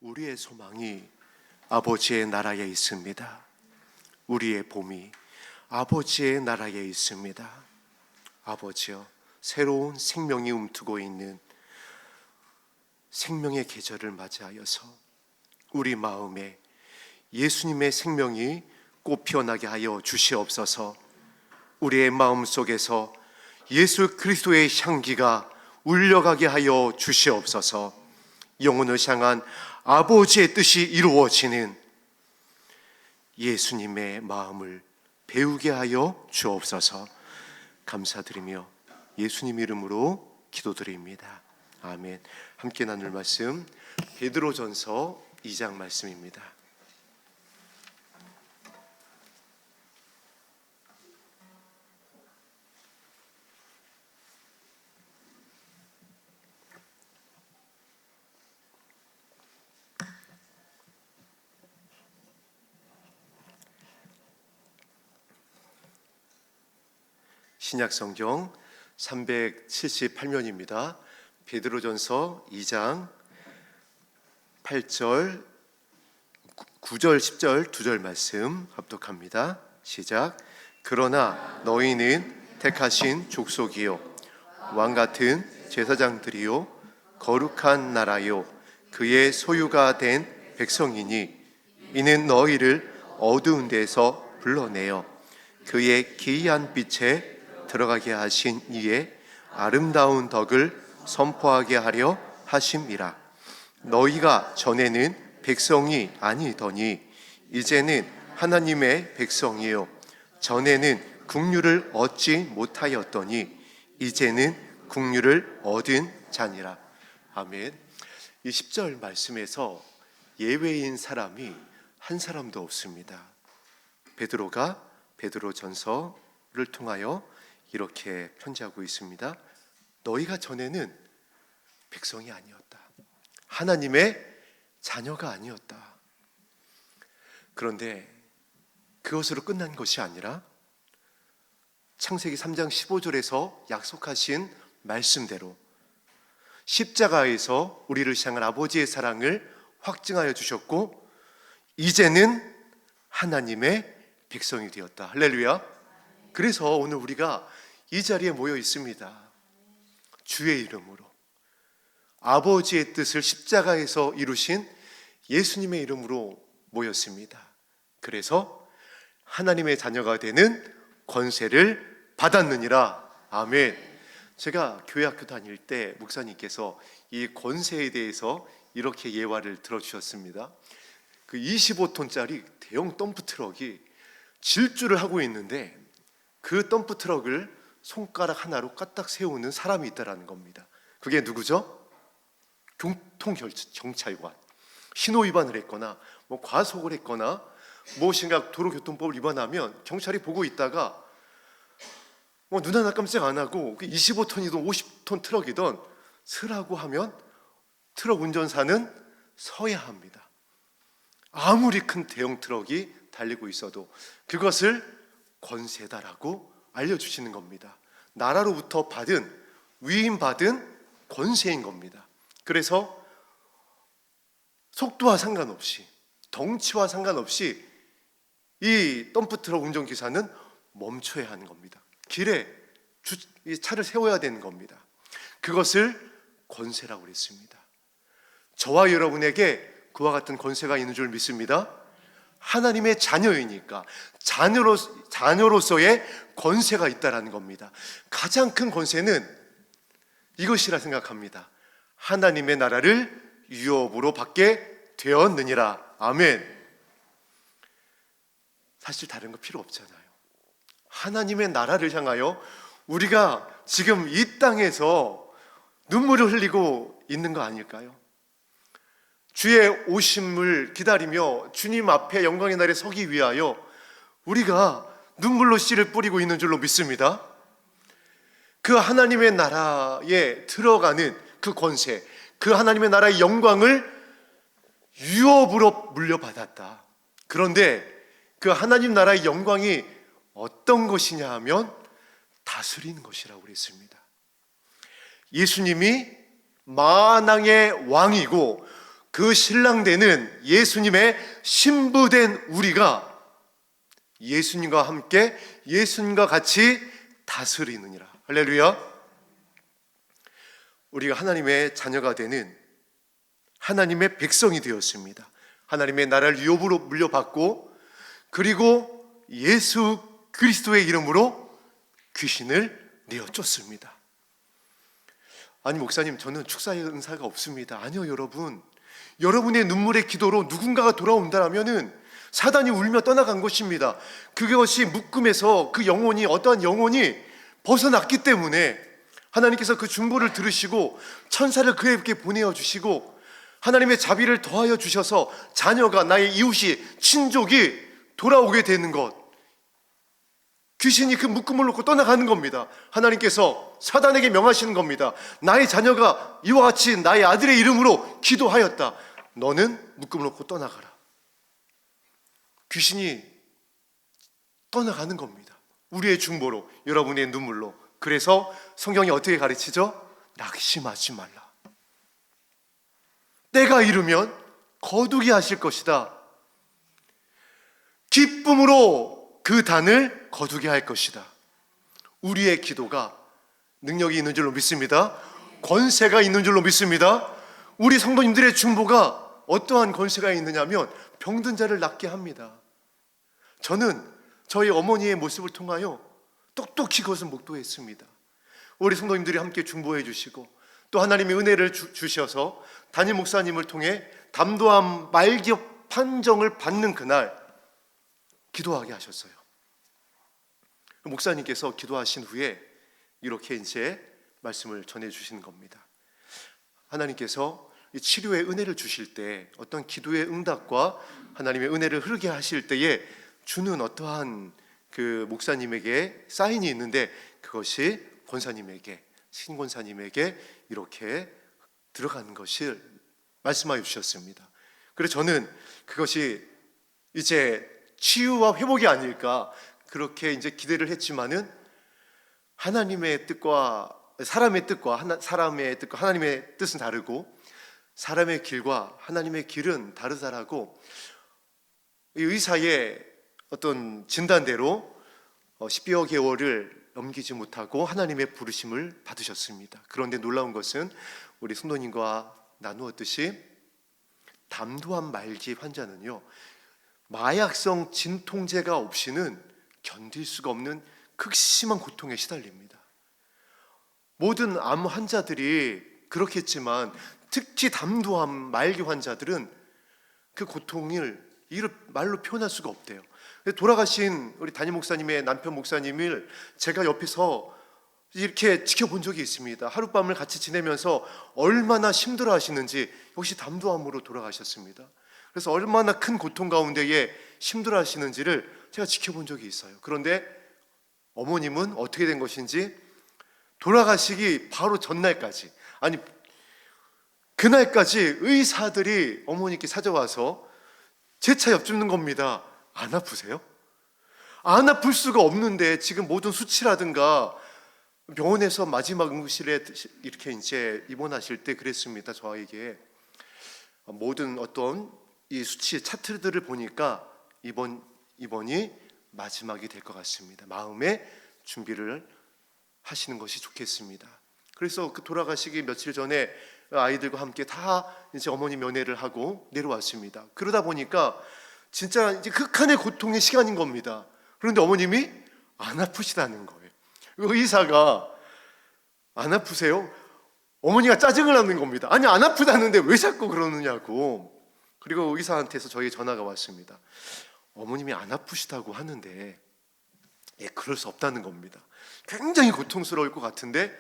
우리의 소망이 아버지의 나라에 있습니다. 우리의 봄이 아버지의 나라에 있습니다. 아버지여, 새로운 생명이 움트고 있는 생명의 계절을 맞이하여서 우리 마음에 예수님의 생명이 꽃 피어나게 하여 주시옵소서. 우리의 마음 속에서 예수 그리스도의 향기가 울려가게 하여 주시옵소서. 영혼을 향한 아버지의 뜻이 이루어지는 예수님의 마음을 배우게 하여 주옵소서. 감사드리며 예수님 이름으로 기도드립니다. 아멘. 함께 나눌 말씀 베드로전서 2장 말씀입니다. 신약성경 378면입니다. 베드로전서 2장 8절, 9절, 10절, 2절 말씀 합독합니다. 시작. 그러나 너희는 택하신 족속이요 왕같은 제사장들이요 거룩한 나라요 그의 소유가 된 백성이니 이는 너희를 어두운 데서 불러내어 그의 기이한 빛에 들어가게 하신 이의 아름다운 덕을 선포하게 하려 하심이라. 너희가 전에는 백성이 아니더니 이제는 하나님의 백성이요 전에는 국류를 얻지 못하였더니 이제는 국류를 얻은 자니라. 아멘. 이 10절 말씀에서 예외인 사람이 한 사람도 없습니다. 베드로가 베드로전서를 통하여 이렇게 편지하고 있습니다. 너희가 전에는 백성이 아니었다. 하나님의 자녀가 아니었다. 그런데 그것으로 끝난 것이 아니라 창세기 3장 15절에서 약속하신 말씀대로 십자가에서 우리를 향한 아버지의 사랑을 확증하여 주셨고 이제는 하나님의 백성이 되었다. 할렐루야. 그래서 오늘 우리가 이 자리에 모여 있습니다. 주의 이름으로 아버지의 뜻을 십자가에서 이루신 예수님의 이름으로 모였습니다. 그래서 하나님의 자녀가 되는 권세를 받았느니라. 아멘. 제가 교회 학교 다닐 때 목사님께서 이 권세에 대해서 이렇게 예화를 들어주셨습니다. 그 25톤짜리 대형 덤프트럭이 질주를 하고 있는데 그 덤프트럭을 손가락 하나로 까딱 세우는 사람이 있다라는 겁니다. 그게 누구죠? 교통경찰관. 신호위반을 했거나 과속을 했거나 무엇인가 도로교통법을 위반하면 경찰이 보고 있다가 눈 하나 깜짝 안 하고 25톤이든 50톤 트럭이든 서라고 하면 트럭 운전사는 서야 합니다. 아무리 큰 대형 트럭이 달리고 있어도 그것을 권세다라고 알려주시는 겁니다. 나라로부터 받은, 위임받은 권세인 겁니다. 그래서 속도와 상관없이, 덩치와 상관없이 이 덤프트럭 운전기사는 멈춰야 하는 겁니다. 길에 이 차를 세워야 되는 겁니다. 그것을 권세라고 그랬습니다. 저와 여러분에게 그와 같은 권세가 있는 줄 믿습니다. 하나님의 자녀이니까 자녀로서의 권세가 있다라는 겁니다. 가장 큰 권세는 이것이라 생각합니다. 하나님의 나라를 유업으로 받게 되었느니라. 아멘. 사실 다른 거 필요 없잖아요. 하나님의 나라를 향하여 우리가 지금 이 땅에서 눈물을 흘리고 있는 거 아닐까요? 주의 오심을 기다리며 주님 앞에 영광의 날에 서기 위하여 우리가 눈물로 씨를 뿌리고 있는 줄로 믿습니다. 그 하나님의 나라에 들어가는 그 권세, 그 하나님의 나라의 영광을 유업으로 물려받았다. 그런데 그 하나님 나라의 영광이 어떤 것이냐 하면 다스리는 것이라고 그랬습니다. 예수님이 만왕의 왕이고 그 신랑 되는 예수님의 신부된 우리가 예수님과 함께 예수님과 같이 다스리느니라. 할렐루야. 우리가 하나님의 자녀가 되는 하나님의 백성이 되었습니다. 하나님의 나라를 유업으로 물려받고, 그리고 예수 그리스도의 이름으로 귀신을 내어쫓습니다. 아니 목사님, 저는 축사의 은사가 없습니다. 아니요 여러분, 여러분의 눈물의 기도로 누군가가 돌아온다면은 사단이 울며 떠나간 것입니다. 그것이 묶음에서 그 영혼이, 어떠한 영혼이 벗어났기 때문에 하나님께서 그 중보를 들으시고 천사를 그에게 보내어 주시고 하나님의 자비를 더하여 주셔서 자녀가, 나의 이웃이, 친족이 돌아오게 되는 것, 귀신이 그 묶음을 놓고 떠나가는 겁니다. 하나님께서 사단에게 명하시는 겁니다. 나의 자녀가 이와 같이 나의 아들의 이름으로 기도하였다. 너는 묶음을 놓고 떠나가라. 귀신이 떠나가는 겁니다. 우리의 중보로, 여러분의 눈물로. 그래서 성경이 어떻게 가르치죠? 낙심하지 말라. 때가 이르면 거두게 하실 것이다. 기쁨으로 그 단을 거두게 할 것이다. 우리의 기도가 능력이 있는 줄로 믿습니다. 권세가 있는 줄로 믿습니다. 우리 성도님들의 중보가 어떠한 권세가 있느냐면 병든 자를 낫게 합니다. 저는 저희 어머니의 모습을 통하여 똑똑히 그것을 목도했습니다. 우리 성도님들이 함께 중보해 주시고 또 하나님의 은혜를 주셔서 담임 목사님을 통해 담도암 말기업 판정을 받는 그날 기도하게 하셨어요. 목사님께서 기도하신 후에 이렇게 이제 말씀을 전해 주시는 겁니다. 하나님께서 치료의 은혜를 주실 때, 어떤 기도의 응답과 하나님의 은혜를 흐르게 하실 때에 주는 어떠한 그 목사님에게 사인이 있는데, 그것이 권사님에게, 신권사님에게 이렇게 들어가는 것을 말씀하여 주셨습니다. 그래서 저는 그것이 이제 치유와 회복이 아닐까 그렇게 이제 기대를 했지만은, 하나님의 뜻과 사람의 뜻과 사람의 뜻과 하나님의 뜻은 다르고 사람의 길과 하나님의 길은 다르다라고 이 의사의 어떤 진단대로 10여 개월을 넘기지 못하고 하나님의 부르심을 받으셨습니다. 그런데 놀라운 것은 우리 성도님과 나누었듯이 담도암 말기 환자는요, 마약성 진통제가 없이는 견딜 수가 없는 극심한 고통에 시달립니다. 모든 암 환자들이 그렇겠지만 특히 담도암 말기 환자들은 그 고통을 말로 표현할 수가 없대요. 돌아가신 우리 담임 목사님의 남편 목사님을 제가 옆에서 이렇게 지켜본 적이 있습니다. 하룻밤을 같이 지내면서 얼마나 힘들어 하시는지. 역시 담도암으로 돌아가셨습니다. 그래서 얼마나 큰 고통 가운데에 힘들어 하시는지를 제가 지켜본 적이 있어요. 그런데 어머님은 어떻게 된 것인지 돌아가시기 바로 전날까지, 아니 그날까지 의사들이 어머니께 찾아와서 재차 엿줍는 겁니다. 안 아프세요? 안 아플 수가 없는데 지금 모든 수치라든가, 병원에서 마지막 응급실에 이렇게 이제 입원하실 때 그랬습니다. 저에게 모든 어떤 이 수치 차트들을 보니까 이번이 마지막이 될 것 같습니다. 마음의 준비를 하시는 것이 좋겠습니다. 그래서 그 돌아가시기 며칠 전에 아이들과 함께 다 이제 어머니 면회를 하고 내려왔습니다. 그러다 보니까 진짜 이제 극한의 고통의 시간인 겁니다. 그런데 어머님이 안 아프시다는 거예요. 의사가 안 아프세요? 어머니가 짜증을 나는 겁니다. 아니 안 아프다는데 왜 자꾸 그러느냐고. 그리고 의사한테서 저희 전화가 왔습니다. 어머님이 안 아프시다고 하는데 그럴 수 없다는 겁니다. 굉장히 고통스러울 것 같은데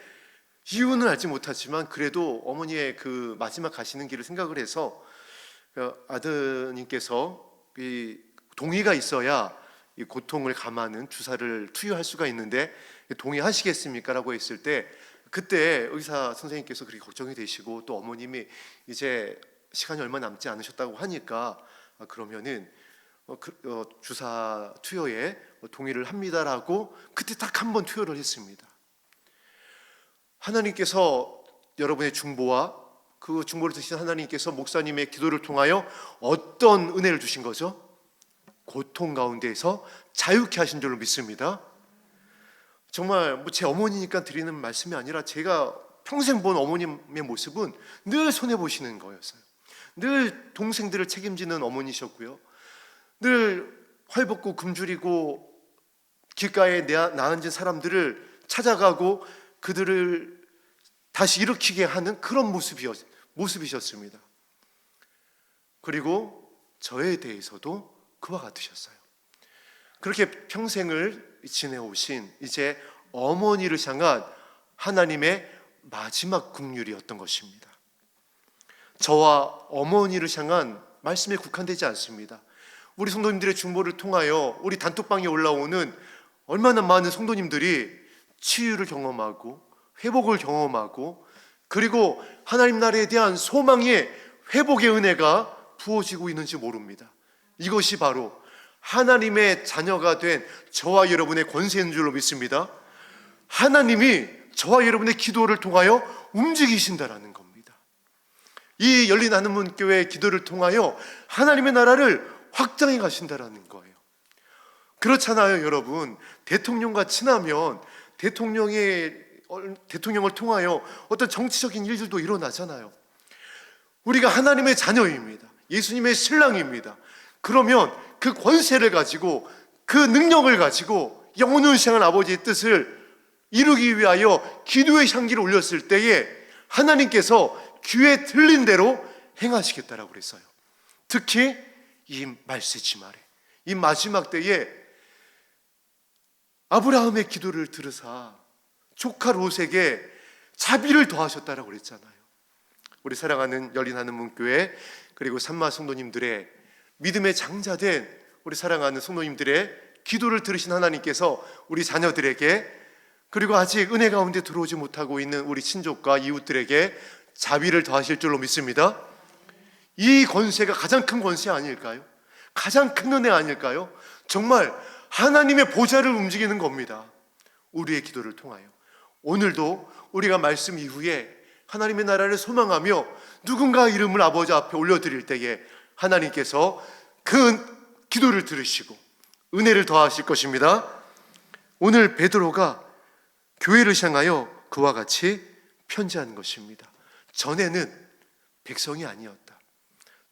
이유는 알지 못하지만 그래도 어머니의 그 마지막 가시는 길을 생각을 해서 아드님께서 이 동의가 있어야 이 고통을 감하는 주사를 투여할 수가 있는데 동의하시겠습니까? 라고 했을 때 그때 의사 선생님께서 그렇게 걱정이 되시고 또 어머님이 이제 시간이 얼마 남지 않으셨다고 하니까 그러면은 주사 투여에 동의를 합니다라고 그때 딱 한 번 투여를 했습니다. 하나님께서 여러분의 중보와 그 중보를 드신 하나님께서 목사님의 기도를 통하여 어떤 은혜를 주신 거죠? 고통 가운데에서 자유케 하신 줄로 믿습니다. 정말 제 어머니니까 드리는 말씀이 아니라 제가 평생 본 어머님의 모습은 늘 손해보시는 거였어요. 늘 동생들을 책임지는 어머니셨고요, 늘 활벗고 굶주리고 길가에 나앉은 사람들을 찾아가고 그들을 다시 일으키게 하는 그런 모습이셨습니다. 그리고 저에 대해서도 그와 같으셨어요. 그렇게 평생을 지내오신 이제 어머니를 향한 하나님의 마지막 긍휼이었던 것입니다. 저와 어머니를 향한 말씀에 국한되지 않습니다. 우리 성도님들의 중보를 통하여 우리 단톡방에 올라오는 얼마나 많은 성도님들이 치유를 경험하고 회복을 경험하고, 그리고 하나님 나라에 대한 소망의 회복의 은혜가 부어지고 있는지 모릅니다. 이것이 바로 하나님의 자녀가 된 저와 여러분의 권세인 줄로 믿습니다. 하나님이 저와 여러분의 기도를 통하여 움직이신다라는 겁니다. 이 열린 하늘문 교회의 기도를 통하여 하나님의 나라를 확장해 가신다라는 거예요. 그렇잖아요, 여러분. 대통령과 친하면 대통령을 통하여 어떤 정치적인 일들도 일어나잖아요. 우리가 하나님의 자녀입니다. 예수님의 신랑입니다. 그러면 그 권세를 가지고, 그 능력을 가지고 영원한 아버지의 뜻을 이루기 위하여 기도의 향기를 올렸을 때에 하나님께서 귀에 들린 대로 행하시겠다라고 그랬어요. 특히 이 말세지 말에, 이 마지막 때에 아브라함의 기도를 들으사 조카 롯에게 자비를 더하셨다라고 그랬잖아요. 우리 사랑하는 열린 하늘문 교회, 그리고 산마 성도님들의 믿음의 장자된 우리 사랑하는 성도님들의 기도를 들으신 하나님께서 우리 자녀들에게, 그리고 아직 은혜 가운데 들어오지 못하고 있는 우리 친족과 이웃들에게 자비를 더하실 줄로 믿습니다. 이 권세가 가장 큰 권세 아닐까요? 가장 큰 은혜 아닐까요? 정말 하나님의 보좌를 움직이는 겁니다. 우리의 기도를 통하여. 오늘도 우리가 말씀 이후에 하나님의 나라를 소망하며 누군가 이름을 아버지 앞에 올려드릴 때에 하나님께서 그 기도를 들으시고 은혜를 더하실 것입니다. 오늘 베드로가 교회를 향하여 그와 같이 편지하는 것입니다. 전에는 백성이 아니었다.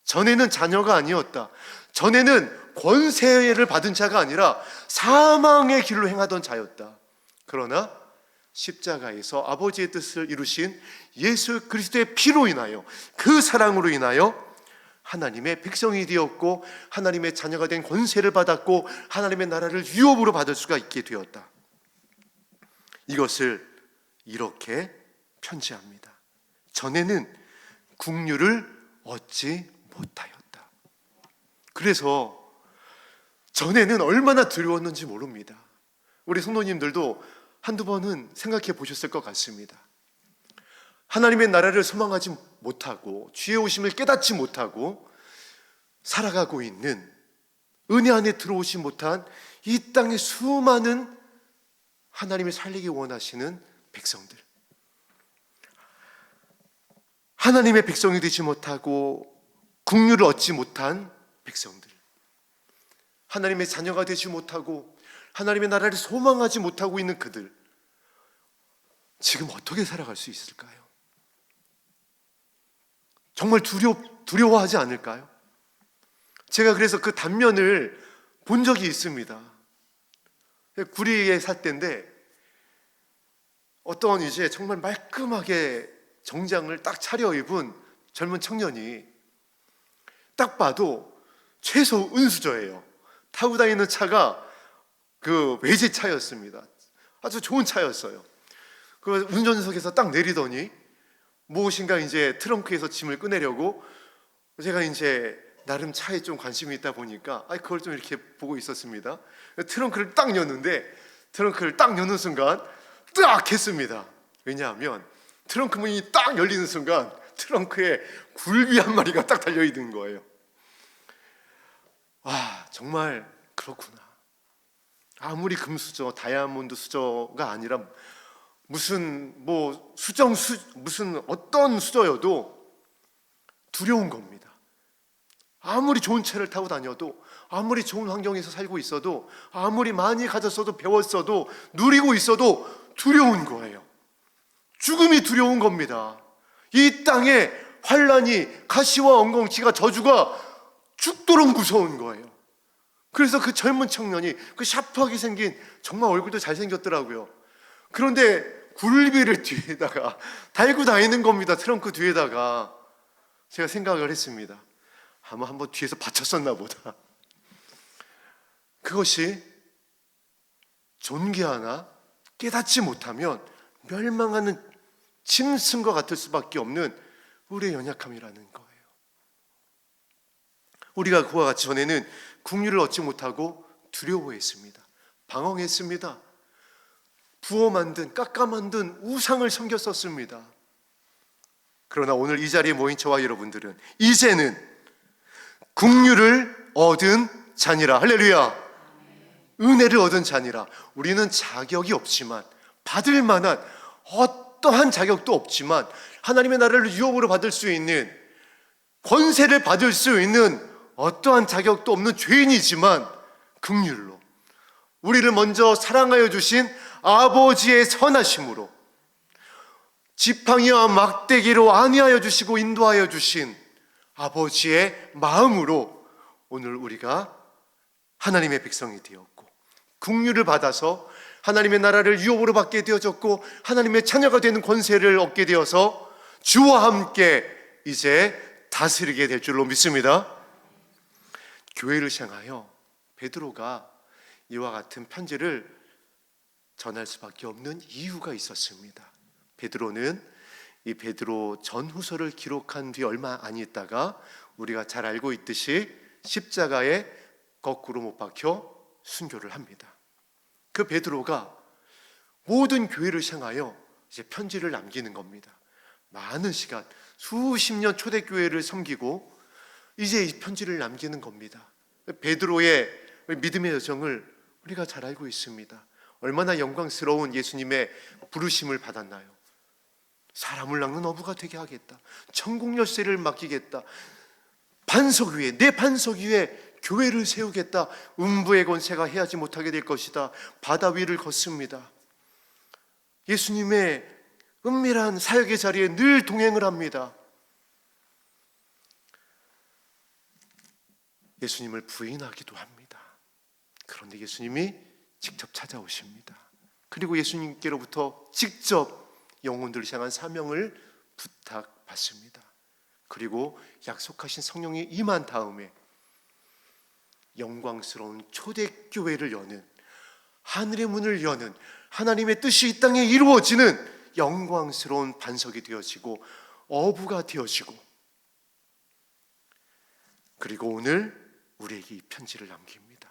전에는 자녀가 아니었다. 전에는 권세를 받은 자가 아니라 사망의 길로 행하던 자였다. 그러나 십자가에서 아버지의 뜻을 이루신 예수 그리스도의 피로 인하여, 그 사랑으로 인하여 하나님의 백성이 되었고 하나님의 자녀가 된 권세를 받았고 하나님의 나라를 유업으로 받을 수가 있게 되었다. 이것을 이렇게 편지합니다. 전에는 긍휼을 얻지 못하였다. 그래서 전에는 얼마나 두려웠는지 모릅니다. 우리 성도님들도 한두 번은 생각해 보셨을 것 같습니다. 하나님의 나라를 소망하지 못하고 주의 오심을 깨닫지 못하고 살아가고 있는, 은혜 안에 들어오지 못한 이 땅의 수많은 하나님이 살리기 원하시는 백성들, 하나님의 백성이 되지 못하고 긍휼을 얻지 못한 백성들, 하나님의 자녀가 되지 못하고 하나님의 나라를 소망하지 못하고 있는 그들, 지금 어떻게 살아갈 수 있을까요? 정말 두려워하지 않을까요? 제가 그래서 그 단면을 본 적이 있습니다. 구리에 살 때인데 어떤 이제 정말 말끔하게 정장을 딱 차려입은 젊은 청년이 딱 봐도 최소 은수저예요. 타고 다니는 차가 그 외제차였습니다. 아주 좋은 차였어요. 그 운전석에서 딱 내리더니 무엇인가 이제 트렁크에서 짐을 꺼내려고, 제가 이제 나름 차에 좀 관심이 있다 보니까 그걸 좀 이렇게 보고 있었습니다. 트렁크를 딱 여는데, 트렁크를 딱 여는 순간 딱 했습니다. 왜냐하면 트렁크 문이 딱 열리는 순간 트렁크에 굴비 한 마리가 딱 달려있는 거예요. 정말 그렇구나. 아무리 금수저, 다이아몬드 수저가 아니라 무슨 어떤 수저여도 두려운 겁니다. 아무리 좋은 차를 타고 다녀도, 아무리 좋은 환경에서 살고 있어도, 아무리 많이 가졌어도, 배웠어도, 누리고 있어도 두려운 거예요. 죽음이 두려운 겁니다. 이 땅에 환란이, 가시와 엉겅퀴가, 저주가 죽도록 무서운 거예요. 그래서 그 젊은 청년이 그 샤프하게 생긴, 정말 얼굴도 잘생겼더라고요. 그런데 굴비를 뒤에다가 달고 다니는 겁니다. 트렁크 뒤에다가. 제가 생각을 했습니다. 아마 한번 뒤에서 받쳤었나 보다. 그것이 존귀하나 깨닫지 못하면 멸망하는 짐승과 같을 수밖에 없는 우리의 연약함이라는 거예요. 우리가 그와 같이 전에는 긍휼을 얻지 못하고 두려워했습니다. 방황했습니다. 부어 만든, 깎아 만든 우상을 섬겼었습니다. 그러나 오늘 이 자리에 모인 저와 여러분들은 이제는 긍휼을 얻은 자니라. 할렐루야. 은혜를 얻은 자니라. 우리는 자격이 없지만, 받을 만한 어떠한 자격도 없지만, 하나님의 나라를 유업으로 받을 수 있는, 권세를 받을 수 있는 어떠한 자격도 없는 죄인이지만 긍휼로 우리를 먼저 사랑하여 주신 아버지의 선하심으로, 지팡이와 막대기로 안위하여 주시고 인도하여 주신 아버지의 마음으로 오늘 우리가 하나님의 백성이 되었고, 긍휼을 받아서 하나님의 나라를 유업으로 받게 되어졌고, 하나님의 자녀가 되는 권세를 얻게 되어서 주와 함께 이제 다스리게 될 줄로 믿습니다. 교회를 향하여 베드로가 이와 같은 편지를 전할 수밖에 없는 이유가 있었습니다. 베드로는 이 베드로 전후서를 기록한 뒤 얼마 안 있다가 우리가 잘 알고 있듯이 십자가에 거꾸로 못 박혀 순교를 합니다. 그 베드로가 모든 교회를 향하여 이제 편지를 남기는 겁니다. 많은 시간, 수십 년 초대교회를 섬기고 이제 이 편지를 남기는 겁니다. 베드로의 믿음의 여정을 우리가 잘 알고 있습니다. 얼마나 영광스러운 예수님의 부르심을 받았나요? 사람을 낚는 어부가 되게 하겠다. 천국 열쇠를 맡기겠다. 반석 위에, 내 반석 위에 교회를 세우겠다. 음부의 권세가 해하지 못하게 될 것이다. 바다 위를 걷습니다. 예수님의 은밀한 사역의 자리에 늘 동행을 합니다. 예수님을 부인하기도 합니다. 그런데 예수님이 직접 찾아오십니다. 그리고 예수님께로부터 직접 영혼들을 향한 사명을 부탁받습니다. 그리고 약속하신 성령이 임한 다음에 영광스러운 초대교회를 여는, 하늘의 문을 여는, 하나님의 뜻이 이 땅에 이루어지는 영광스러운 반석이 되어지고 어부가 되어지고, 그리고 오늘 우리에게 이 편지를 남깁니다.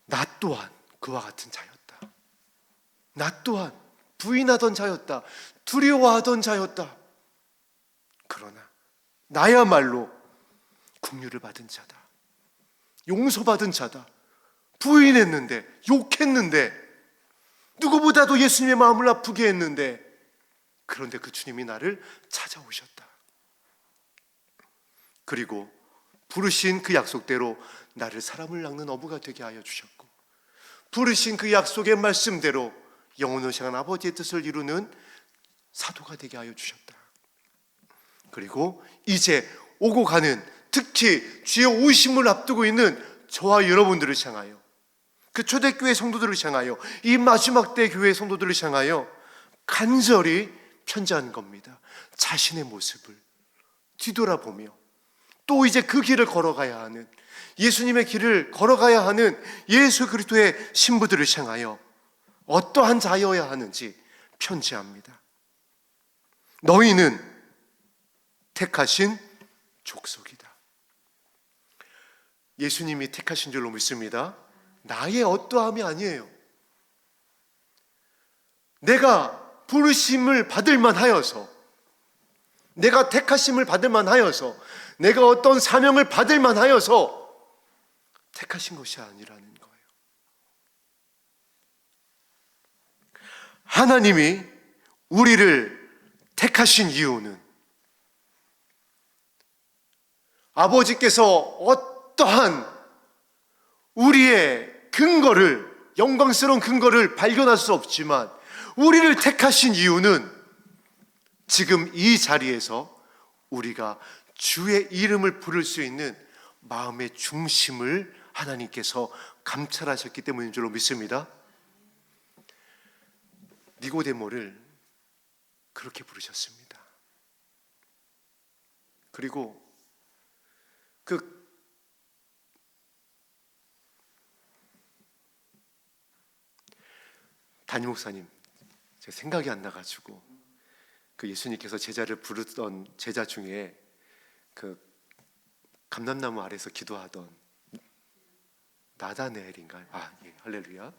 나 또한 그와 같은 자였다. 나 또한 부인하던 자였다. 두려워하던 자였다. 그러나 나야말로 긍휼을 받은 자다. 용서받은 자다. 부인했는데, 욕했는데, 누구보다도 예수님의 마음을 아프게 했는데, 그런데 그 주님이 나를 찾아오셨다. 그리고 부르신 그 약속대로 나를 사람을 낚는 어부가 되게 하여 주셨고, 부르신 그 약속의 말씀대로 영혼을 향한 아버지의 뜻을 이루는 사도가 되게 하여 주셨다. 그리고 이제 오고 가는, 특히 주의 오심을 앞두고 있는 저와 여러분들을 향하여, 그 초대교회 성도들을 향하여, 이 마지막 때 교회 성도들을 향하여 간절히 편지한 겁니다. 자신의 모습을 뒤돌아보며 또 이제 그 길을 걸어가야 하는, 예수님의 길을 걸어가야 하는 예수 그리스도의 신부들을 향하여 어떠한 자여야 하는지 편지합니다. 너희는 택하신 족속이다. 예수님이 택하신 줄로 믿습니다. 나의 어떠함이 아니에요. 내가 부르심을 받을 만하여서, 내가 택하심을 받을 만하여서, 내가 어떤 사명을 받을 만하여서 택하신 것이 아니라는 거예요. 하나님이 우리를 택하신 이유는 아버지께서 어떠한 우리의 근거를, 영광스러운 근거를 발견할 수 없지만 우리를 택하신 이유는 지금 이 자리에서 우리가 주의 이름을 부를 수 있는 마음의 중심을 하나님께서 감찰하셨기 때문인 줄로 믿습니다. 니고데모를 그렇게 부르셨습니다. 그리고 담임 목사님, 제 생각이 안 나가지고 예수님께서 제자를 부르던 제자 중에 감람나무 아래서 기도하던 나다나엘인가요? 예, 할렐루야.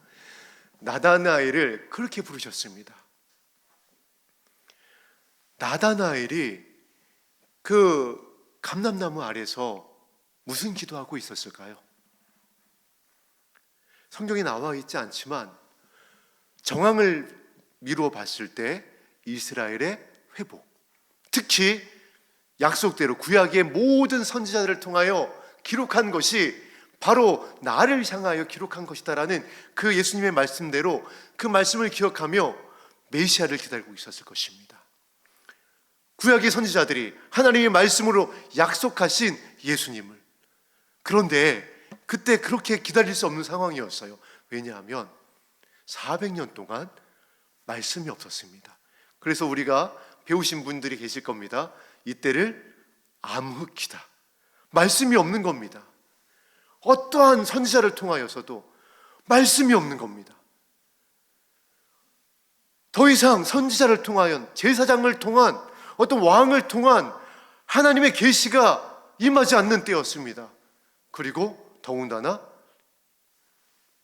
나다나엘을 그렇게 부르셨습니다. 나다나엘이 감람나무 아래서 무슨 기도하고 있었을까요? 성경에 나와 있지 않지만 정황을 미루어 봤을 때 이스라엘의 회복, 특히 약속대로 구약의 모든 선지자들을 통하여 기록한 것이 바로 나를 향하여 기록한 것이다라는 예수님의 말씀대로 그 말씀을 기억하며 메시아를 기다리고 있었을 것입니다. 구약의 선지자들이 하나님의 말씀으로 약속하신 예수님을, 그런데 그때 그렇게 기다릴 수 없는 상황이었어요. 왜냐하면 400년 동안 말씀이 없었습니다. 그래서 우리가 배우신 분들이 계실 겁니다. 이때를 암흑기다, 말씀이 없는 겁니다. 어떠한 선지자를 통하여서도 말씀이 없는 겁니다. 더 이상 선지자를 통하여, 제사장을 통한, 어떤 왕을 통한 하나님의 계시가 임하지 않는 때였습니다. 그리고 더군다나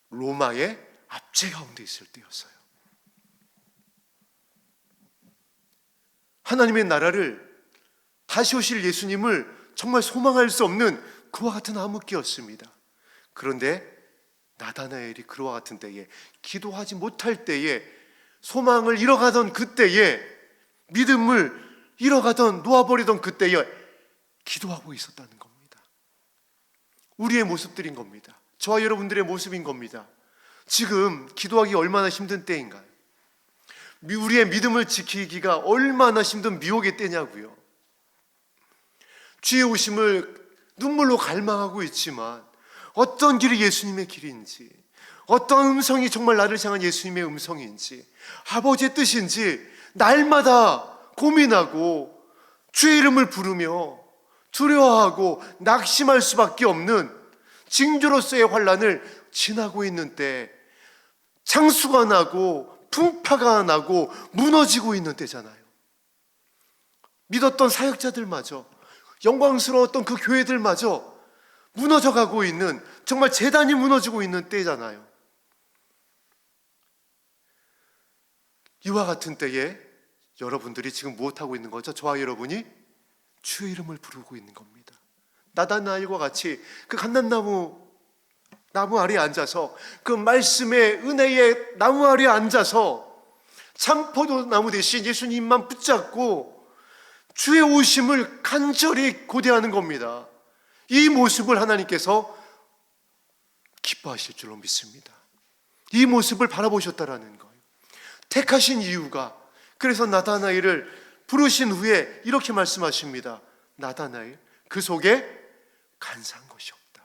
로마의 압제 가운데 있을 때였어요. 하나님의 나라를, 다시 오실 예수님을 정말 소망할 수 없는 그와 같은 암흑기였습니다. 그런데 나다나엘이 그와 같은 때에, 기도하지 못할 때에, 소망을 잃어가던 그때에, 믿음을 잃어가던, 놓아버리던 그때에 기도하고 있었다는 겁니다. 우리의 모습들인 겁니다. 저와 여러분들의 모습인 겁니다. 지금 기도하기 얼마나 힘든 때인가요? 우리의 믿음을 지키기가 얼마나 힘든 미혹의 때냐고요. 주의 오심을 눈물로 갈망하고 있지만 어떤 길이 예수님의 길인지, 어떤 음성이 정말 나를 향한 예수님의 음성인지, 아버지의 뜻인지 날마다 고민하고 주의 이름을 부르며 두려워하고 낙심할 수밖에 없는 징조로서의 환난을 지나고 있는 때, 창수가 나고 풍파가 나고 무너지고 있는 때잖아요. 믿었던 사역자들마저, 영광스러웠던 그 교회들마저 무너져가고 있는, 정말 재단이 무너지고 있는 때잖아요. 이와 같은 때에 여러분들이 지금 무엇하고 있는 거죠? 저와 여러분이 주의 이름을 부르고 있는 겁니다. 나다나엘과 같이 감람나무 아래에 앉아서, 그 말씀의 은혜의 나무 아래에 앉아서 참포도 나무 대신 예수님만 붙잡고 주의 오심을 간절히 고대하는 겁니다. 이 모습을 하나님께서 기뻐하실 줄로 믿습니다. 이 모습을 바라보셨다라는 거예요. 택하신 이유가, 그래서 나다나엘을 부르신 후에 이렇게 말씀하십니다. 나다나엘, 그 속에 간사한 것이 없다.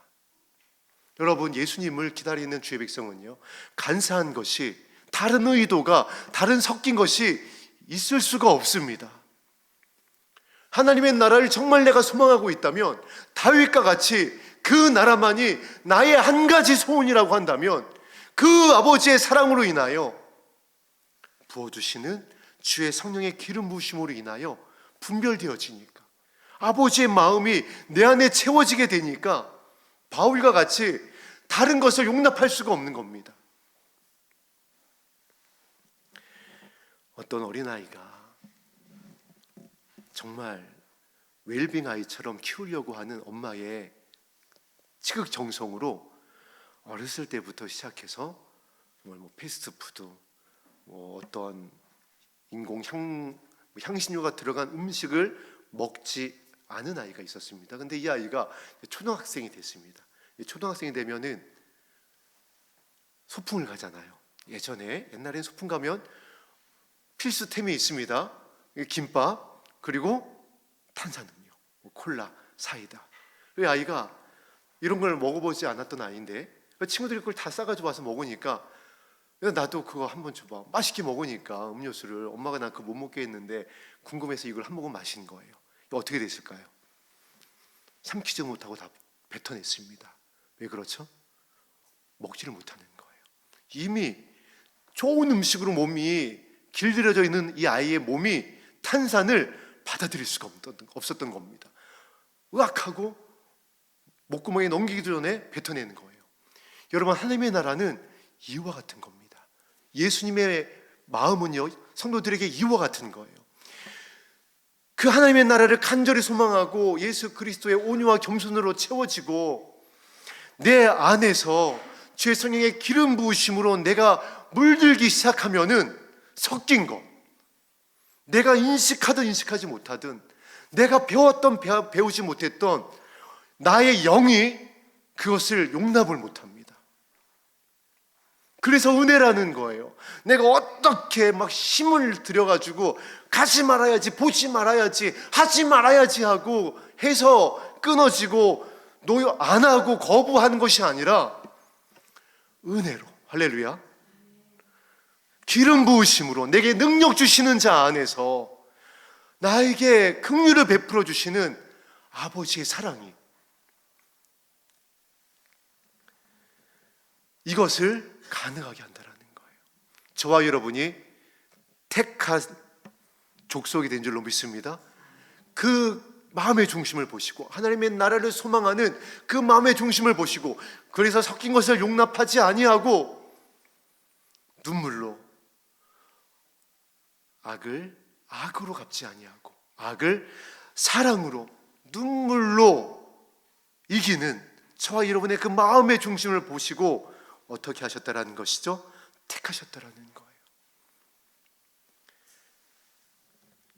여러분, 예수님을 기다리는 주의 백성은요, 간사한 것이, 다른 의도가, 다른 섞인 것이 있을 수가 없습니다. 하나님의 나라를 정말 내가 소망하고 있다면, 다윗과 같이 그 나라만이 나의 한 가지 소원이라고 한다면, 그 아버지의 사랑으로 인하여 부어주시는 주의 성령의 기름 부으심으로 인하여 분별되어지니까, 아버지의 마음이 내 안에 채워지게 되니까 바울과 같이 다른 것을 용납할 수가 없는 겁니다. 어떤 어린아이가 정말 웰빙 아이처럼 키우려고 하는 엄마의 지극정성으로 어렸을 때부터 시작해서 패스트푸드, 어떤 인공 향신료가 들어간 음식을 먹지 않은 아이가 있었습니다. 근데 이 아이가 초등학생이 됐습니다. 초등학생이 되면은 소풍을 가잖아요. 옛날엔 소풍 가면 필수템이 있습니다. 김밥, 그리고 탄산음료, 콜라, 사이다. 이 아이가 이런 걸 먹어보지 않았던 아이인데 친구들이 그걸 다 싸가지고 와서 먹으니까 나도 그거 한번 줘봐. 맛있게 먹으니까 음료수를 엄마가 난 그거 못 먹게 했는데 궁금해서 이걸 한 모금 마신 거예요. 어떻게 됐을까요? 삼키지 못하고 다 뱉어냈습니다. 왜 그렇죠? 먹지를 못하는 거예요. 이미 좋은 음식으로 몸이 길들여져 있는 이 아이의 몸이 탄산을 받아들일 수가 없었던 겁니다. 으악하고 목구멍에 넘기기 전에 뱉어내는 거예요. 여러분, 하나님의 나라는 이와 같은 겁니다. 예수님의 마음은요, 성도들에게 이와 같은 거예요. 그 하나님의 나라를 간절히 소망하고 예수 그리스도의 온유와 겸손으로 채워지고 내 안에서 주의 성령의 기름 부으심으로 내가 물들기 시작하면은 섞인 것, 내가 인식하든 인식하지 못하든 내가 배웠던 배우지 못했던 나의 영이 그것을 용납을 못합니다. 그래서 은혜라는 거예요. 내가 어떻게 막 힘을 들여가지고 가지 말아야지, 보지 말아야지, 하지 말아야지 하고 해서 끊어지고 안 하고 거부하는 것이 아니라 은혜로, 할렐루야, 기름 부으심으로 내게 능력 주시는 자 안에서 나에게 긍휼을 베풀어 주시는 아버지의 사랑이, 이것을 가능하게 한다라는 거예요. 저와 여러분이 택한 족속이 된 줄로 믿습니다. 그 마음의 중심을 보시고 하나님의 나라를 소망하는 그 마음의 중심을 보시고, 그래서 섞인 것을 용납하지 아니하고 눈물로 악을 악으로 갚지 아니하고 악을 사랑으로 눈물로 이기는 저와 여러분의 그 마음의 중심을 보시고 어떻게 하셨다라는 것이죠? 택하셨다라는 거예요.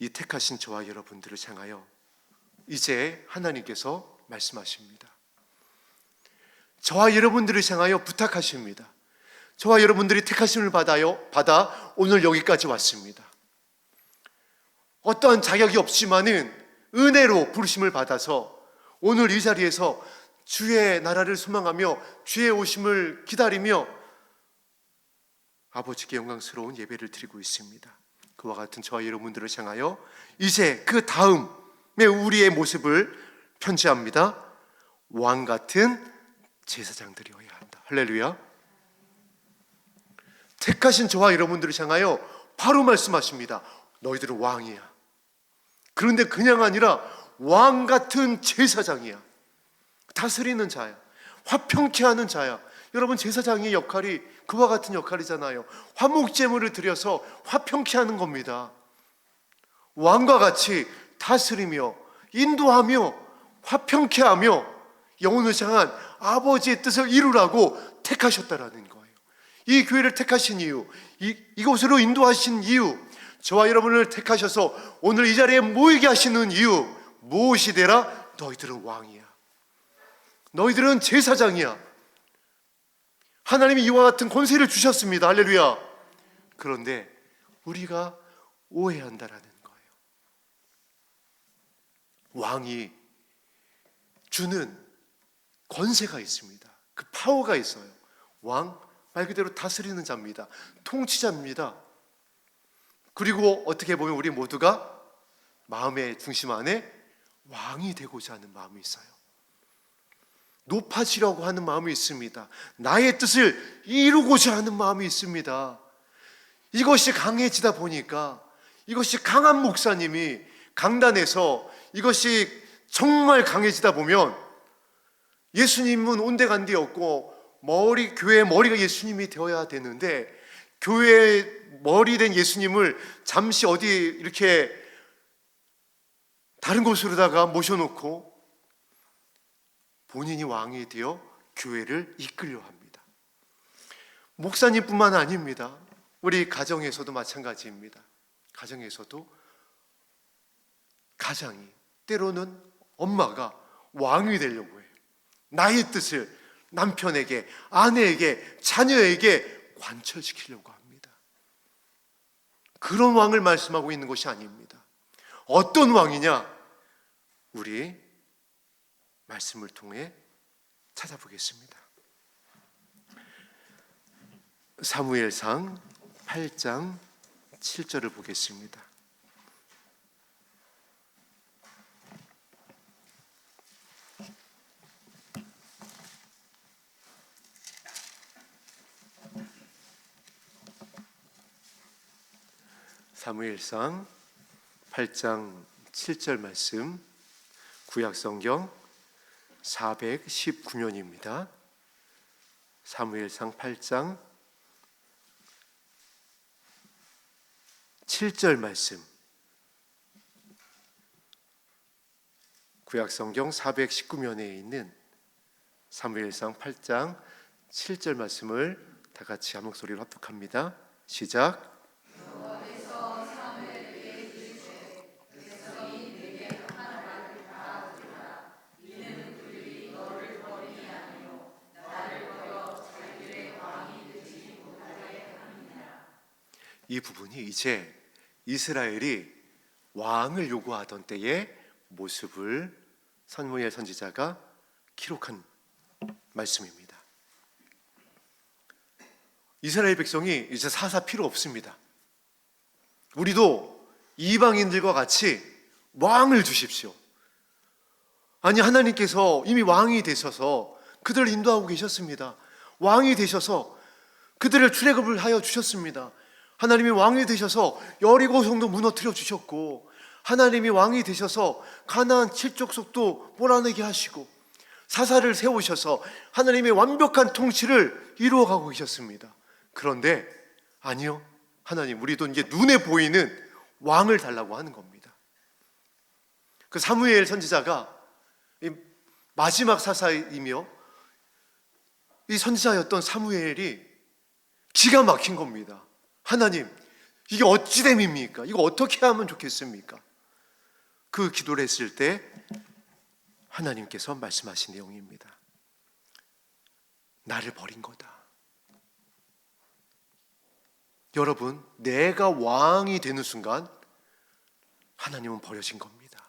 이 택하신 저와 여러분들을 향하여 이제 하나님께서 말씀하십니다. 저와 여러분들을 향하여 부탁하십니다. 저와 여러분들이 택하심을 받아 오늘 여기까지 왔습니다. 어떠한 자격이 없지만은 은혜로 부르심을 받아서 오늘 이 자리에서 주의 나라를 소망하며 주의 오심을 기다리며 아버지께 영광스러운 예배를 드리고 있습니다. 그와 같은 저와 여러분들을 향하여 이제 그 다음에 우리의 모습을 편지합니다. 왕 같은 제사장들이어야 한다. 할렐루야. 택하신 저와 여러분들을 향하여 바로 말씀하십니다. 너희들은 왕이야. 그런데 그냥 아니라 왕 같은 제사장이야. 다스리는 자야. 화평케 하는 자야. 여러분, 제사장의 역할이 그와 같은 역할이잖아요. 화목제물을 드려서 화평케 하는 겁니다. 왕과 같이 다스리며 인도하며 화평케 하며 영혼을 향한 아버지의 뜻을 이루라고 택하셨다라는 거예요. 이 교회를 택하신 이유, 이곳으로 인도하신 이유, 저와 여러분을 택하셔서 오늘 이 자리에 모이게 하시는 이유 무엇이 되라? 너희들은 왕이야. 너희들은 제사장이야. 하나님이 이와 같은 권세를 주셨습니다. 할렐루야. 그런데 우리가 오해한다라는 거예요. 왕이 주는 권세가 있습니다. 그 파워가 있어요. 왕, 말 그대로 다스리는 자입니다. 통치자입니다. 그리고 어떻게 보면 우리 모두가 마음의 중심 안에 왕이 되고자 하는 마음이 있어요. 높아지려고 하는 마음이 있습니다. 나의 뜻을 이루고자 하는 마음이 있습니다. 이것이 강해지다 보니까, 이것이 강한 목사님이 강단에서 이것이 정말 강해지다 보면 예수님은 온데간데 없고 교회의 머리가 예수님이 되어야 되는데, 교회의 머리 된 예수님을 잠시 어디 이렇게 다른 곳으로다가 모셔놓고 본인이 왕이 되어 교회를 이끌려 합니다. 목사님뿐만 아닙니다. 우리 가정에서도 마찬가지입니다. 가정에서도 가장이, 때로는 엄마가 왕이 되려고 해요. 나의 뜻을 남편에게, 아내에게, 자녀에게 관철시키려고 합니다. 그런 왕을 말씀하고 있는 것이 아닙니다. 어떤 왕이냐? 우리 말씀을 통해 찾아보겠습니다. 사무엘상 8장 7절을 보겠습니다. 사무엘상 8장 7절 말씀, 구약성경 419면입니다. 사무엘상 8장 7절 말씀, 구약성경 419면에 있는 사무엘상 8장 7절 말씀을 다 같이 한 목소리로 합독합니다. 시작. 이 부분이 이제 이스라엘이 왕을 요구하던 때의 모습을 사무엘 선지자가 기록한 말씀입니다. 이스라엘 백성이 이제 사사 필요 없습니다. 우리도 이방인들과 같이 왕을 주십시오. 아니, 하나님께서 이미 왕이 되셔서 그들을 인도하고 계셨습니다. 왕이 되셔서 그들을 출애굽을 하여 주셨습니다. 하나님이 왕이 되셔서 여리고 성도 무너뜨려 주셨고, 하나님이 왕이 되셔서 가나안 7족속도 몰아내게 하시고, 사사를 세우셔서 하나님의 완벽한 통치를 이루어가고 계셨습니다. 그런데 아니요, 하나님, 우리도 이제 눈에 보이는 왕을 달라고 하는 겁니다. 그 사무엘 선지자가 마지막 사사이며 이 선지자였던 사무엘이 기가 막힌 겁니다. 하나님, 이게 어찌 됨입니까? 이거 어떻게 하면 좋겠습니까? 그 기도를 했을 때 하나님께서 말씀하신 내용입니다. 나를 버린 거다. 여러분, 내가 왕이 되는 순간 하나님은 버려진 겁니다.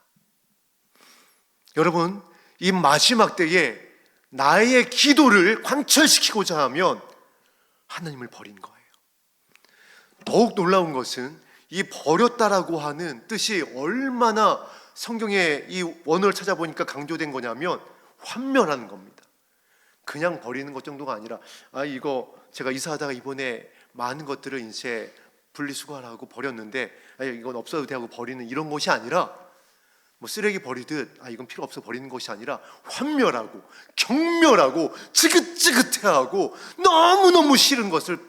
여러분, 이 마지막 때에 나의 기도를 관철시키고자 하면 하나님을 버린 거예요. 더욱 놀라운 것은 이 버렸다라고 하는 뜻이 얼마나 성경의 이 원어를 찾아보니까 강조된 거냐면 환멸하는 겁니다. 그냥 버리는 것 정도가 아니라, 이거 제가 이사하다가 이번에 많은 것들을 이제 분리수거하라고 버렸는데 이건 없어도 돼 하고 버리는 이런 것이 아니라, 뭐 쓰레기 버리듯 이건 필요 없어 버리는 것이 아니라 환멸하고 경멸하고 지긋지긋해하고 너무너무 싫은 것을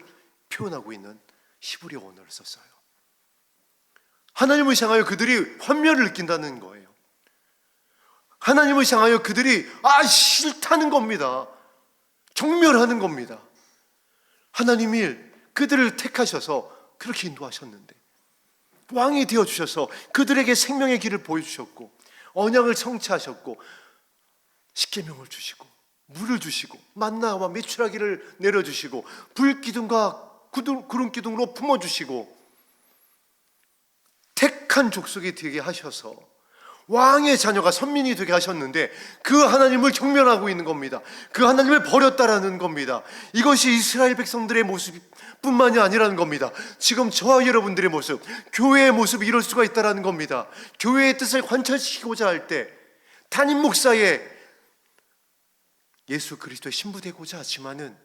표현하고 있는 히브리 언어를 썼어요. 하나님을 향하여 그들이 환멸을 느낀다는 거예요. 하나님을 향하여 그들이 싫다는 겁니다. 경멸하는 겁니다. 하나님이 그들을 택하셔서 그렇게 인도하셨는데, 왕이 되어주셔서 그들에게 생명의 길을 보여주셨고, 언약을 성취하셨고, 십계명을 주시고, 물을 주시고, 만나와 메추라기를 내려주시고, 불기둥과 구름기둥으로 품어주시고, 택한 족속이 되게 하셔서 왕의 자녀가 선민이 되게 하셨는데, 그 하나님을 경멸하고 있는 겁니다. 그 하나님을 버렸다라는 겁니다. 이것이 이스라엘 백성들의 모습뿐만이 아니라는 겁니다. 지금 저와 여러분들의 모습, 교회의 모습이 이럴 수가 있다라는 겁니다. 교회의 뜻을 관철시키고자 할 때 담임 목사의 예수 그리스도의 신부되고자 하지만은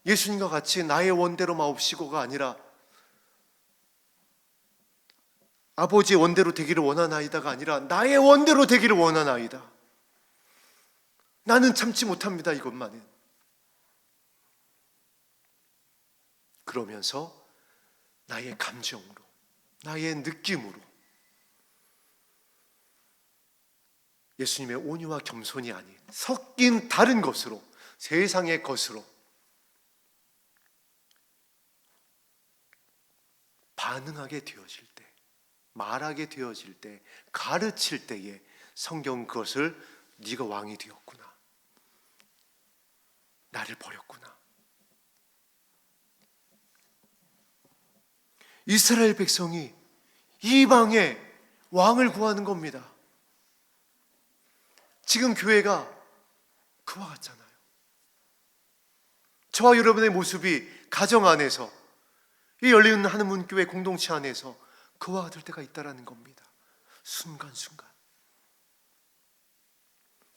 예수님과 같이 나의 원대로 마옵시고가 아니라 아버지의 원대로 되기를 원하나이다가 아니라 나의 원대로 되기를 원하나이다. 나는 참지 못합니다, 이것만은. 그러면서 나의 감정으로, 나의 느낌으로 예수님의 온유와 겸손이 아닌 섞인 다른 것으로, 세상의 것으로 반응하게 되어질 때 말하게 되어질 때, 가르칠 때에 성경은 그것을 네가 왕이 되었구나, 나를 버렸구나. 이스라엘 백성이 이방에 왕을 구하는 겁니다. 지금 교회가 그와 같잖아요. 저와 여러분의 모습이 가정 안에서, 이 열리는 하나님 교회 공동체 안에서 그와 같을 때가 있다라는 겁니다. 순간순간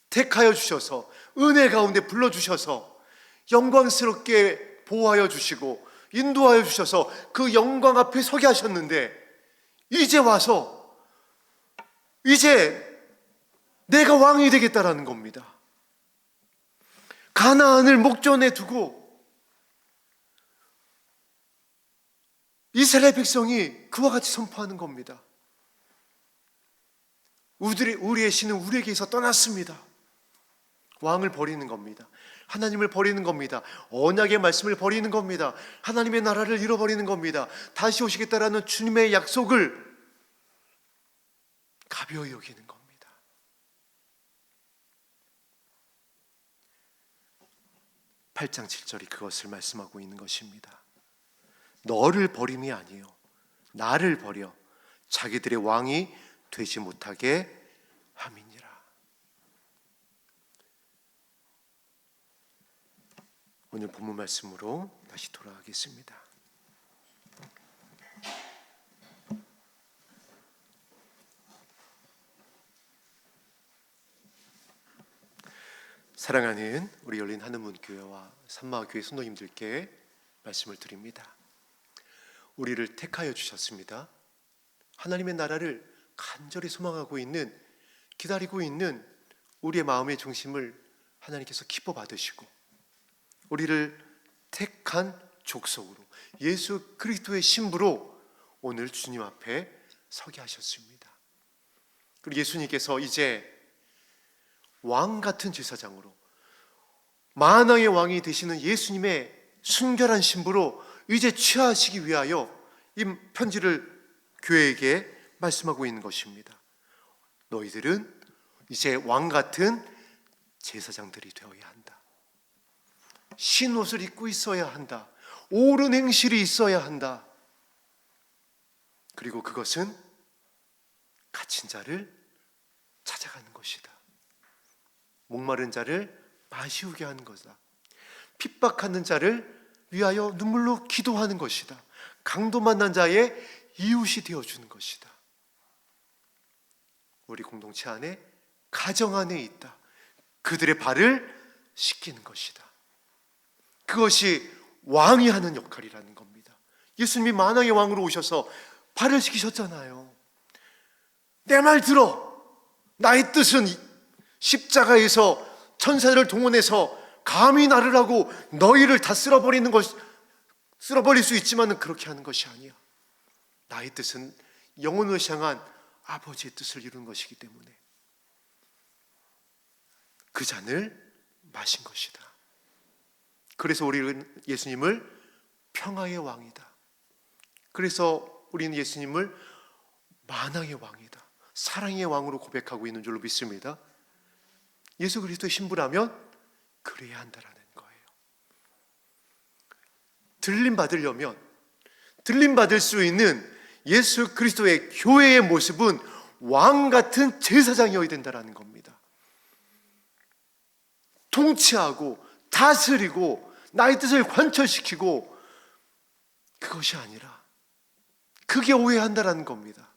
택하여 주셔서, 은혜 가운데 불러주셔서 영광스럽게 보호하여 주시고 인도하여 주셔서 그 영광 앞에 서게 하셨는데, 이제 와서 이제 내가 왕이 되겠다라는 겁니다. 가나안을 목전에 두고 이스라엘 백성이 그와 같이 선포하는 겁니다. 우리의 신은 우리에게서 떠났습니다. 왕을 버리는 겁니다. 하나님을 버리는 겁니다. 언약의 말씀을 버리는 겁니다. 하나님의 나라를 잃어버리는 겁니다. 다시 오시겠다라는 주님의 약속을 가벼이 여기는 겁니다. 8장 7절이 그것을 말씀하고 있는 것입니다. 너를 버림이 아니요 나를 버려 자기들의 왕이 되지 못하게 함이니라. 오늘 본문 말씀으로 다시 돌아가겠습니다. 사랑하는 우리 열린 하늘문교회와 산마교회 성도님들께 말씀을 드립니다. 우리를 택하여 주셨습니다. 하나님의 나라를 간절히 소망하고 있는, 기다리고 있는 우리의 마음의 중심을 하나님께서 기뻐 받으시고 우리를 택한 족속으로 예수 그리스도의 신부로 오늘 주님 앞에 서게 하셨습니다. 그리고 예수님께서 이제 왕 같은 제사장으로, 만왕의 왕이 되시는 예수님의 순결한 신부로 이제 취하시기 위하여 이 편지를 교회에게 말씀하고 있는 것입니다. 너희들은 이제 왕 같은 제사장들이 되어야 한다. 신옷을 입고 있어야 한다. 옳은 행실이 있어야 한다. 그리고 그것은 갇힌 자를 찾아가는 것이다. 목마른 자를 마시우게 하는 것이다. 핍박하는 자를 위하여 눈물로 기도하는 것이다. 강도 만난 자의 이웃이 되어주는 것이다. 우리 공동체 안에, 가정 안에 있다. 그들의 발을 씻기는 것이다. 그것이 왕이 하는 역할이라는 겁니다. 예수님이 만왕의 왕으로 오셔서 발을 씻기셨잖아요. 내 말 들어. 나의 뜻은 십자가에서 천사들을 동원해서 감히 나를 하고 너희를 다 쓸어버리는 것, 쓸어버릴 수 있지만 그렇게 하는 것이 아니야. 나의 뜻은 영혼을 향한 아버지의 뜻을 이루는 것이기 때문에 그 잔을 마신 것이다. 그래서 우리는 예수님을 평화의 왕이다. 그래서 우리는 예수님을 만왕의 왕이다, 사랑의 왕으로 고백하고 있는 줄로 믿습니다. 예수 그리스도의 신부라면 그래야 한다라는 거예요. 들림 받으려면, 들림 받을 수 있는 예수 그리스도의 교회의 모습은 왕 같은 제사장이어야 된다라는 겁니다. 통치하고 다스리고 나의 뜻을 관철시키고, 그것이 아니라 그게 오해한다라는 겁니다.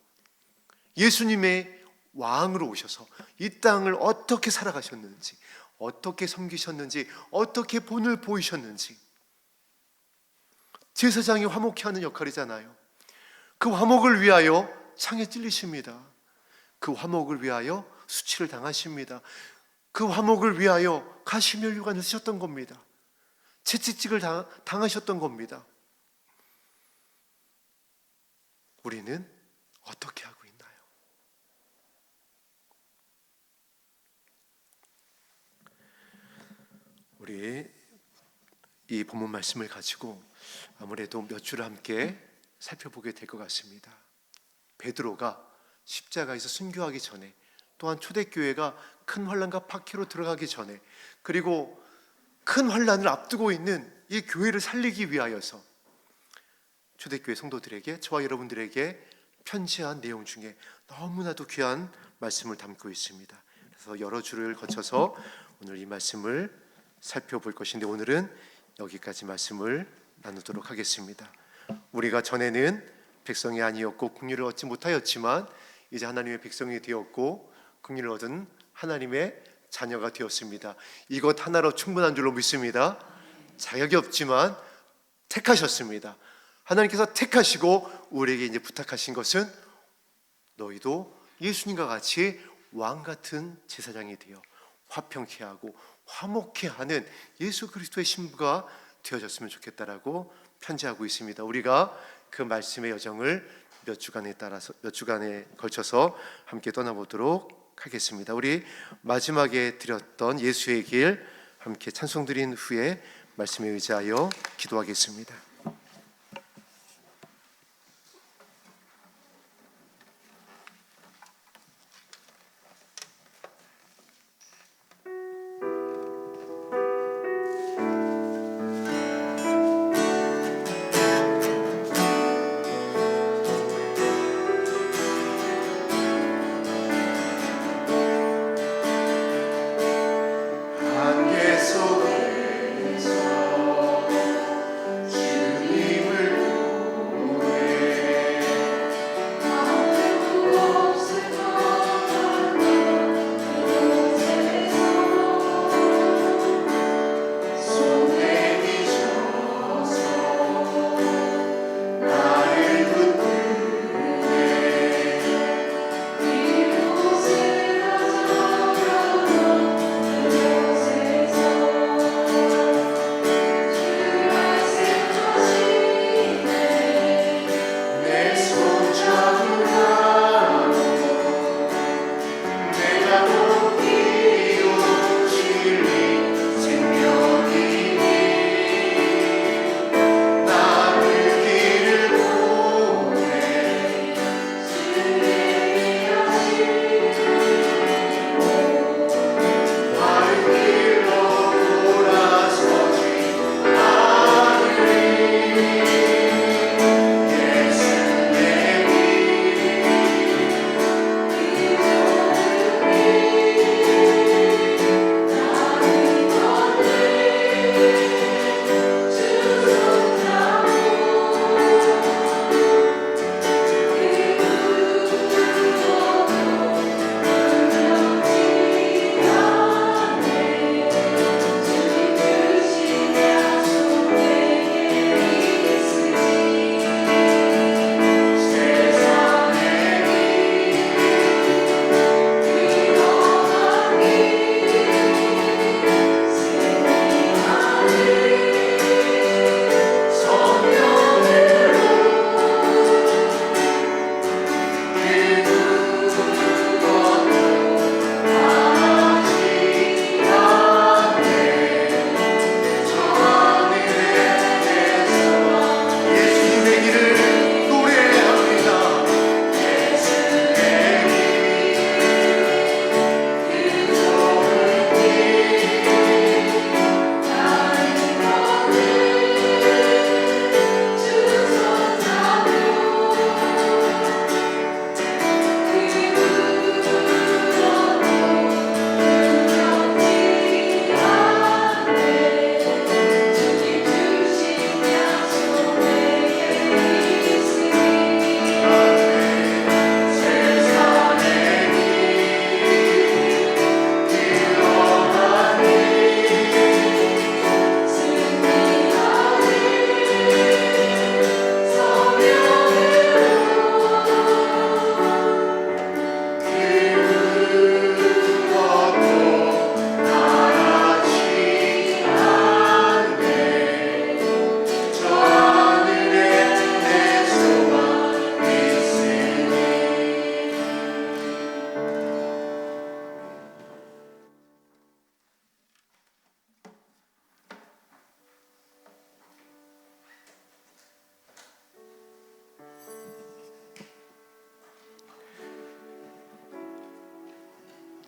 예수님의 왕으로 오셔서 이 땅을 어떻게 살아가셨는지, 어떻게 섬기셨는지, 어떻게 본을 보이셨는지, 제사장이 화목케 하는 역할이잖아요. 그 화목을 위하여 창에 찔리십니다. 그 화목을 위하여 수치를 당하십니다. 그 화목을 위하여 가시면류관을 쓰셨던 겁니다. 채찍질을 당하셨던 겁니다. 우리는 어떻게 하고 있나요? 우리 이 본문 말씀을 가지고 아무래도 몇 주를 함께 살펴보게 될 것 같습니다. 베드로가 십자가에서 순교하기 전에, 또한 초대교회가 큰 환란과 박해로 들어가기 전에, 그리고 큰 환란을 앞두고 있는 이 교회를 살리기 위하여서 초대교회 성도들에게, 저와 여러분들에게 편지한 내용 중에 너무나도 귀한 말씀을 담고 있습니다. 그래서 여러 주를 거쳐서 오늘 이 말씀을 살펴볼 것인데, 오늘은 여기까지 말씀을 나누도록 하겠습니다. 우리가 전에는 백성이 아니었고 긍휼을 얻지 못하였지만 이제 하나님의 백성이 되었고 긍휼을 얻은 하나님의 자녀가 되었습니다. 이것 하나로 충분한 줄로 믿습니다. 자격이 없지만 택하셨습니다. 하나님께서 택하시고 우리에게 이제 부탁하신 것은, 너희도 예수님과 같이 왕 같은 제사장이 되어 화평케 하고 화목케 하는 예수 그리스도의 신부가 되어졌으면 좋겠다라고 편지하고 있습니다. 우리가 그 말씀의 여정을 몇 주간에 걸쳐서 함께 떠나보도록 하겠습니다. 우리 마지막에 드렸던 예수의 길 함께 찬송 드린 후에 말씀에 의지하여 기도하겠습니다. 안개 속에서 주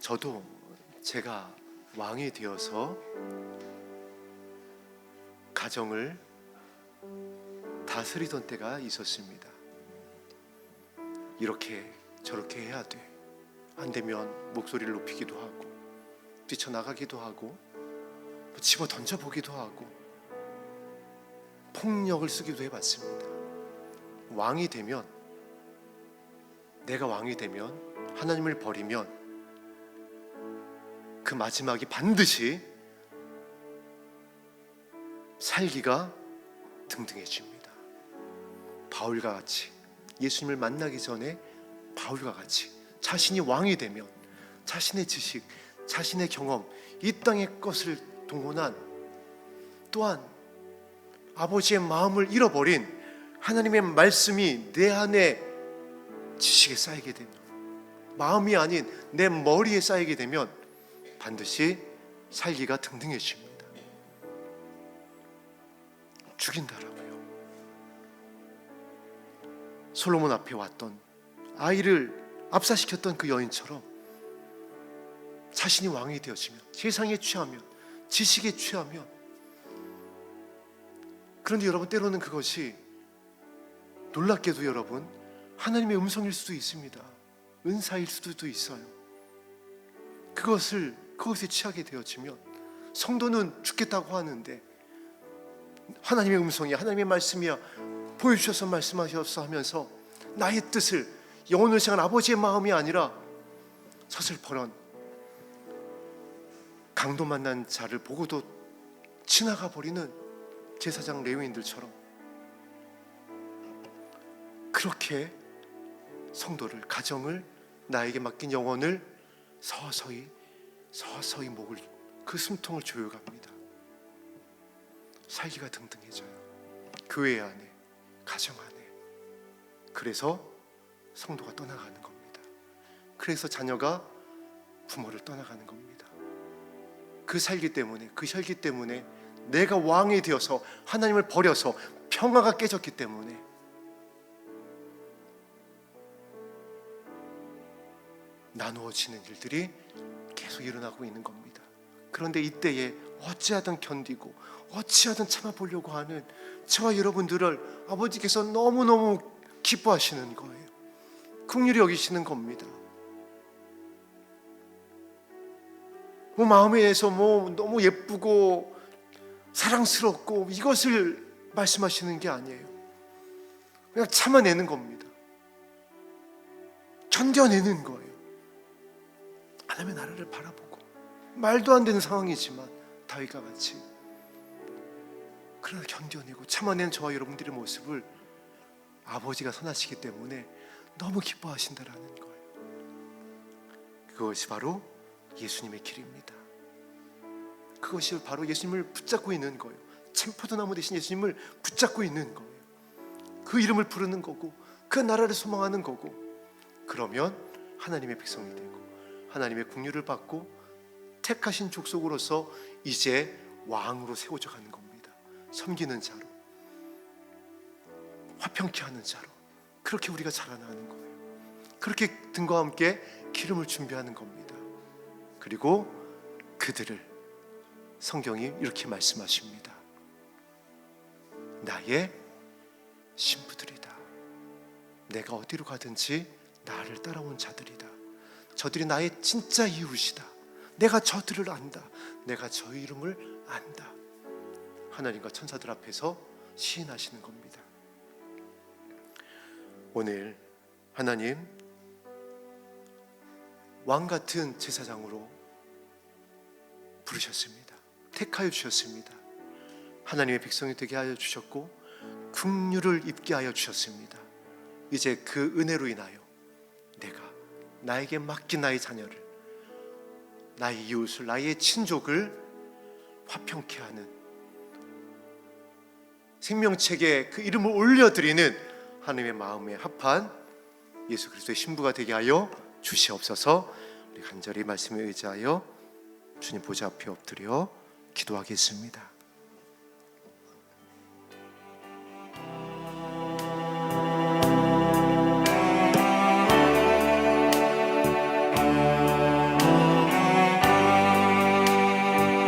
저도 제가 왕이 되어서 가정을 다스리던 때가 있었습니다. 이렇게 저렇게 해야 돼. 안 되면 목소리를 높이기도 하고 뛰쳐나가기도 하고 집어 던져보기도 하고 폭력을 쓰기도 해봤습니다. 왕이 되면, 내가 왕이 되면, 하나님을 버리면 그 마지막이 반드시 살기가 등등해집니다. 바울과 같이, 예수님을 만나기 전에 바울과 같이 자신이 왕이 되면 자신의 지식, 자신의 경험, 이 땅의 것을 동원한, 또한 아버지의 마음을 잃어버린 하나님의 말씀이 내 안에 지식에 쌓이게 되면, 마음이 아닌 내 머리에 쌓이게 되면 반드시 살기가 등등해집니다. 죽인다라고요. 솔로몬 앞에 왔던, 아이를 압사시켰던 그 여인처럼 자신이 왕이 되어지면, 세상에 취하면, 지식에 취하면, 그런데 여러분, 때로는 그것이 놀랍게도 여러분 하나님의 음성일 수도 있습니다. 은사일 수도 있어요. 그것에 취하게 되어지면 성도는 죽겠다고 하는데 하나님의 음성이, 하나님의 말씀이야 보여주셔서 말씀하셔서 하면서 나의 뜻을, 영혼을 향한 아버지의 마음이 아니라 서슬퍼런 강도 만난 자를 보고도 지나가 버리는 제사장 레위인들처럼 그렇게 성도를, 가정을, 나에게 맡긴 영혼을 서서히 목을, 그 숨통을 조여갑니다. 살기가 등등해져요. 교회 안에, 가정 안에. 그래서 성도가 떠나가는 겁니다. 그래서 자녀가 부모를 떠나가는 겁니다. 그 살기 때문에, 그 혈기 때문에, 내가 왕이 되어서 하나님을 버려서 평화가 깨졌기 때문에 나누어지는 일들이 계속 일어나고 있는 겁니다. 그런데 이때에 어찌하든 견디고 어찌하든 참아보려고 하는 저와 여러분들을 아버지께서 너무너무 기뻐하시는 거예요. 긍휼히 여기시는 겁니다. 마음에 대해서 너무 예쁘고 사랑스럽고 이것을 말씀하시는 게 아니에요. 그냥 참아내는 겁니다. 견뎌내는 거예요. 하나님의 나라를 바라보고, 말도 안 되는 상황이지만 다윗과 같이, 그러나 견뎌내고 참아낸 저와 여러분들의 모습을 아버지가 선하시기 때문에 너무 기뻐하신다라는 거예요. 그것이 바로 예수님의 길입니다. 그것이 바로 예수님을 붙잡고 있는 거예요. 참포도나무 대신 예수님을 붙잡고 있는 거예요. 그 이름을 부르는 거고, 그 나라를 소망하는 거고, 그러면 하나님의 백성이 되고 하나님의 긍휼을 받고 택하신 족속으로서 이제 왕으로 세워져 가는 겁니다. 섬기는 자로, 화평케 하는 자로, 그렇게 우리가 자라나는 거예요. 그렇게 등과 함께 기름을 준비하는 겁니다. 그리고 그들을 성경이 이렇게 말씀하십니다. 나의 신부들이다. 내가 어디로 가든지 나를 따라온 자들이다. 저들이 나의 진짜 이웃이다. 내가 저들을 안다. 내가 저 이름을 안다. 하나님과 천사들 앞에서 시인하시는 겁니다. 오늘 하나님 왕 같은 제사장으로 부르셨습니다. 택하여 주셨습니다. 하나님의 백성이 되게 하여 주셨고 긍휼을 입게 하여 주셨습니다. 이제 그 은혜로 인하여 내가 나에게 맡긴 나의 자녀를, 나의 이웃을, 나의 친족을 화평케 하는, 생명책에 그 이름을 올려드리는 하나님의 마음에 합한 예수 그리스도의 신부가 되게 하여 주시옵소서. 우리 간절히 말씀에 의지하여 주님 보좌 앞에 엎드려 기도하겠습니다.